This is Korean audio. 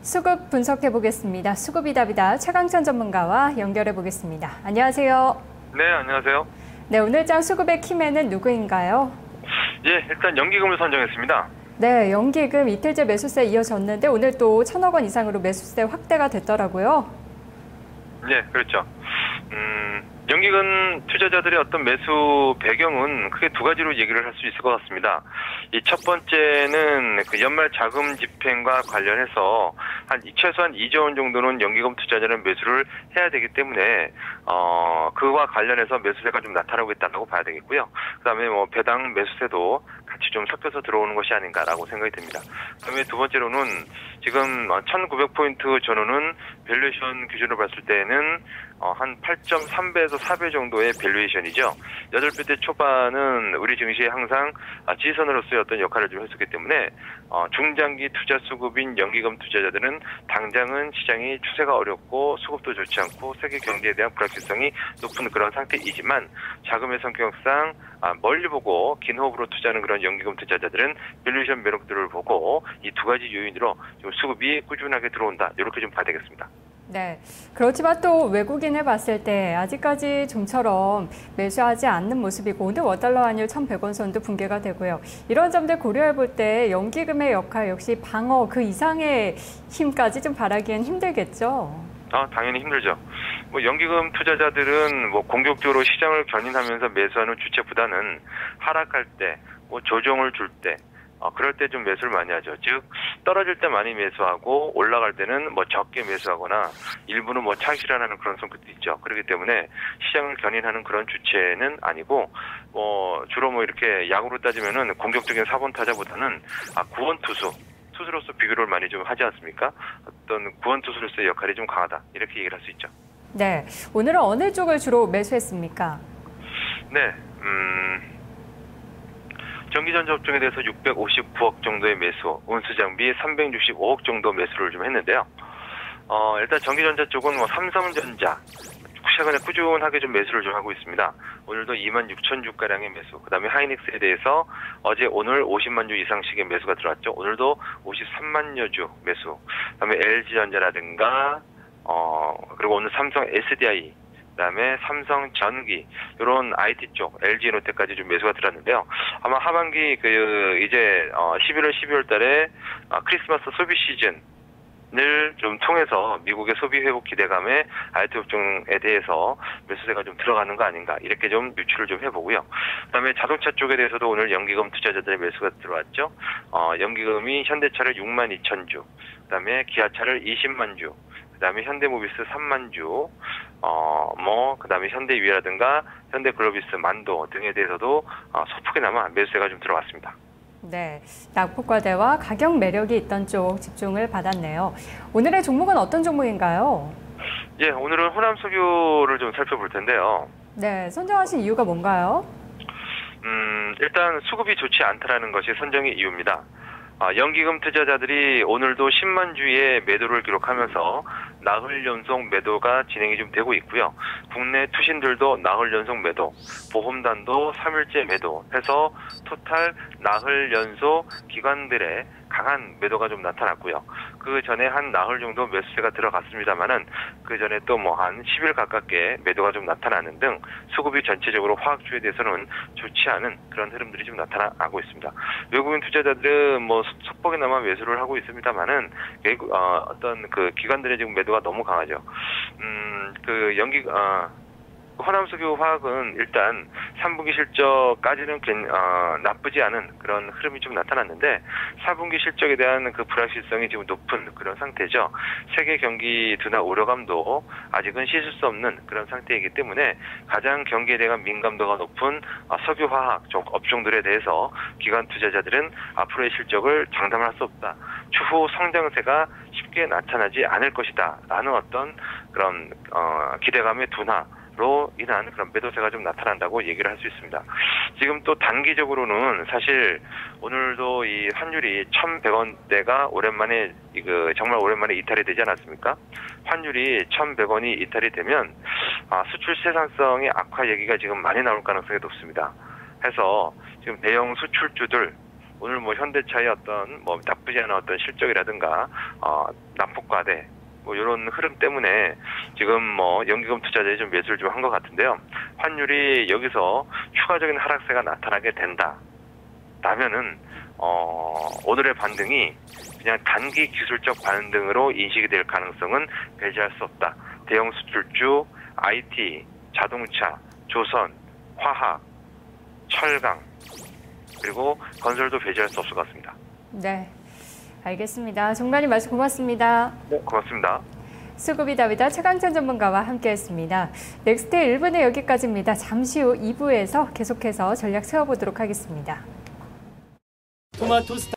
수급 분석해 보겠습니다. 수급이답이다 최강천 전문가와 연결해 보겠습니다. 안녕하세요. 네, 안녕하세요. 네, 오늘장 수급의 키맨은 누구인가요? 예, 일단 연기금을 선정했습니다. 네, 연기금 이틀째 매수세 이어졌는데 오늘 또 1,000억 원 이상으로 매수세 확대가 됐더라고요. 네, 그렇죠. 연기금 투자자들의 어떤 매수 배경은 크게 두 가지로 얘기를 할 수 있을 것 같습니다. 이 첫 번째는 그 연말 자금 집행과 관련해서 최소한 2조 원 정도는 연기금 투자자는 매수를 해야 되기 때문에 그와 관련해서 매수세가 좀 나타나고 있다고 봐야 되겠고요. 그다음에 뭐 배당 매수세도 같이 좀 섞여서 들어오는 것이 아닌가라고 생각이 듭니다. 그다음에 두 번째로는 지금 1,900포인트 전후는 밸류에이션 기준으로 봤을 때는 한 8.3배에서 4배 정도의 밸류에이션이죠. 8배대 초반은 우리 증시에 항상 지지선으로서의 어떤 역할을 좀 했었기 때문에 중장기 투자 수급인 연기금 투자자들은 당장은 시장이 추세가 어렵고 수급도 좋지 않고 세계 경제에 대한 불확실성이 높은 그런 상태이지만 자금의 성격상 멀리 보고 긴 호흡으로 투자하는 그런 연기금 투자자들은 밸류에이션 매력들을 보고 이 두 가지 요인으로 좀 수급이 꾸준하게 들어온다. 이렇게 좀 봐야 되겠습니다. 네, 그렇지만 또 외국인을 봤을 때 아직까지 좀처럼 매수하지 않는 모습이고 오늘 원달러 환율 1,100원 선도 붕괴가 되고요. 이런 점들 고려해 볼 때 연기금의 역할 역시 방어 그 이상의 힘까지 좀 바라기엔 힘들겠죠. 당연히 힘들죠. 뭐 연기금 투자자들은 뭐 공격적으로 시장을 견인하면서 매수하는 주체보다는 하락할 때, 뭐 조정을 줄 때, 그럴 때 좀 매수를 많이 하죠. 즉 떨어질 때 많이 매수하고 올라갈 때는 뭐 적게 매수하거나 일부는 뭐 차익실현하는 그런 성격도 있죠. 그렇기 때문에 시장을 견인하는 그런 주체는 아니고 주로 뭐 이렇게 야구로 따지면은 공격적인 4번 타자보다는 구원 투수로서 비교를 많이 좀 하지 않습니까? 어떤 구원 투수로서의 역할이 좀 강하다. 이렇게 얘기를 할 수 있죠. 네, 오늘은 어느 쪽을 주로 매수했습니까? 네, 전기전자 업종에 대해서 659억 정도의 매수, 운수장비 365억 정도 매수를 좀 했는데요. 일단 전기전자 쪽은 뭐 삼성전자 최근에 꾸준하게 좀 매수를 좀 하고 있습니다. 오늘도 26,000주가량의 매수, 그 다음에 하이닉스에 대해서 오늘 50만 주 이상씩의 매수가 들어왔죠. 오늘도 53만여 주 매수, 그 다음에 LG전자라든가, 그리고 오늘 삼성 SDI, 그다음에 삼성전기 이런 IT 쪽 LG에너텍까지 좀 매수가 들어왔는데요. 아마 하반기 이제 11월 12월 달에 크리스마스 소비 시즌을 좀 통해서 미국의 소비 회복 기대감에 IT 업종에 대해서 매수세가 좀 들어가는 거 아닌가 이렇게 좀 유추를 좀 해보고요. 그다음에 자동차 쪽에 대해서도 오늘 연기금 투자자들의 매수가 들어왔죠. 연기금이 현대차를 62,000주, 그다음에 기아차를 20만 주. 그다음에 현대모비스 3만 주, 그다음에 현대유해라든가 현대글로비스 만도 등에 대해서도 소폭이나마 매수세가 좀 들어왔습니다. 네, 낙폭과대와 가격 매력이 있던 쪽 집중을 받았네요. 오늘의 종목은 어떤 종목인가요? 예, 오늘은 호남석유를 좀 살펴볼 텐데요. 네, 선정하신 이유가 뭔가요? 일단 수급이 좋지 않다라는 것이 선정의 이유입니다. 연기금 투자자들이 오늘도 10만 주의 매도를 기록하면서 나흘 연속 매도가 진행이 좀 되고 있고요. 국내 투신들도 나흘 연속 매도, 보험단도 3일째 매도 해서 토탈 나흘 연속 기관들의 강한 매도가 좀 나타났고요. 그 전에 한 나흘 정도 매수세가 들어갔습니다만은 그 전에 또 뭐 한 10일 가깝게 매도가 좀 나타나는 등 수급이 전체적으로 화학주에 대해서는 좋지 않은 그런 흐름들이 좀 나타나고 있습니다. 외국인 투자자들은 뭐 속보기나마 매수를 하고 있습니다만은 어떤 그 기관들의 지금 매도가 너무 강하죠. 호남석유 화학은 일단 3분기 실적까지는 나쁘지 않은 그런 흐름이 좀 나타났는데 4분기 실적에 대한 그 불확실성이 지금 높은 그런 상태죠. 세계 경기 둔화 우려감도 아직은 씻을 수 없는 그런 상태이기 때문에 가장 경기에 대한 민감도가 높은 석유화학 쪽 업종들에 대해서 기관 투자자들은 앞으로의 실적을 장담할 수 없다. 추후 성장세가 쉽게 나타나지 않을 것이다. 라는 어떤 그런 기대감의 둔화로 인한 그런 매도세가 좀 나타난다고 얘기를 할 수 있습니다. 지금 또 단기적으로는 사실 오늘도 이 환율이 1,100원대가 오랜만에 정말 오랜만에 이탈이 되지 않았습니까? 환율이 1,100원이 이탈이 되면 수출 생산성의 악화 얘기가 지금 많이 나올 가능성이 높습니다. 해서 지금 대형 수출주들 오늘 뭐 현대차의 어떤 뭐 나쁘지 않은 어떤 실적이라든가 납폭과대 뭐 이런 흐름 때문에 지금 뭐 연기금 투자자들이 좀 매수를 좀 한 것 같은데요. 환율이 여기서 추가적인 하락세가 나타나게 된다라면은 오늘의 반등이 그냥 단기 기술적 반등으로 인식이 될 가능성은 배제할 수 없다. 대형 수출주, IT, 자동차, 조선, 화학, 철강 그리고 건설도 배제할 수 없을 것 같습니다. 네, 알겠습니다. 정관님 말씀 고맙습니다. 네, 고맙습니다. 수급이다비다 최강찬 전문가와 함께했습니다. 넥스트의 1부는 여기까지입니다. 잠시 후 2부에서 계속해서 전략 세워보도록 하겠습니다. 토마토 스타